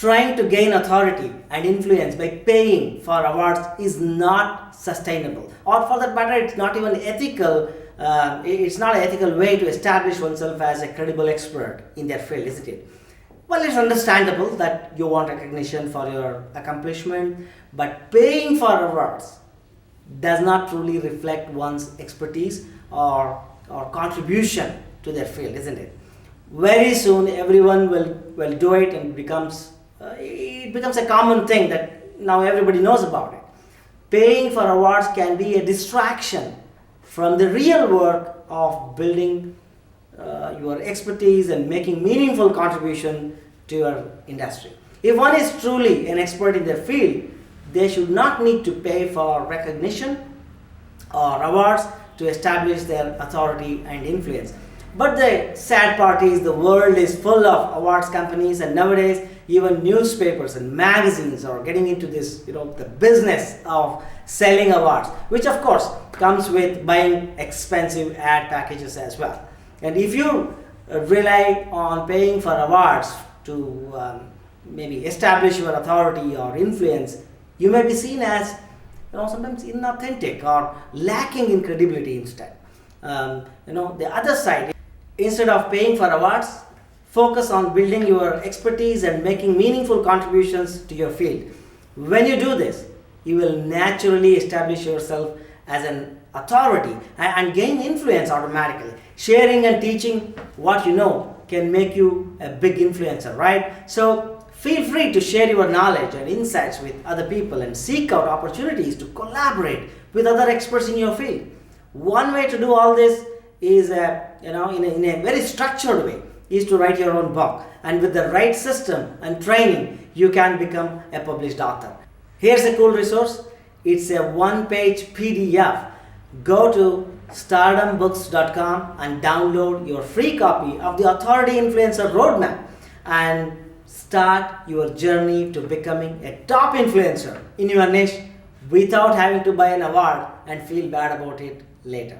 Trying to gain authority and influence by paying for awards is not sustainable, or for that matter, it's not even ethical. It's not an ethical way to establish oneself as a credible expert in their field, isn't it? Well, it's understandable that you want recognition for your accomplishment, but paying for awards does not truly reflect one's expertise or contribution to their field, isn't it? Very soon, everyone will do it, and it becomes a common thing that now everybody knows about it. Paying for awards can be a distraction from the real work of building your expertise and making meaningful contribution to your industry. If one is truly an expert in their field, they should not need to pay for recognition or awards to establish their authority and influence. But the sad part is the world is full of awards companies, and nowadays even newspapers and magazines are getting into this, the business of selling awards, which of course comes with buying expensive ad packages as well. And if you rely on paying for awards to maybe establish your authority or influence, you may be seen as sometimes inauthentic or lacking in credibility instead. The other side, instead of paying for awards, focus on building your expertise and making meaningful contributions to your field. When you do this, you will naturally establish yourself as an authority and gain influence automatically. Sharing and teaching what you know can make you a big influencer, right? So feel free to share your knowledge and insights with other people and seek out opportunities to collaborate with other experts in your field. One way to do all this is, in a very structured way, is to write your own book. And with the right system and training, you can become a published author. Here's a cool resource. It's a one-page PDF. Go to stardombooks.com and download your free copy of the Authority Influencer Roadmap and start your journey to becoming a top influencer in your niche without having to buy an award and feel bad about it later.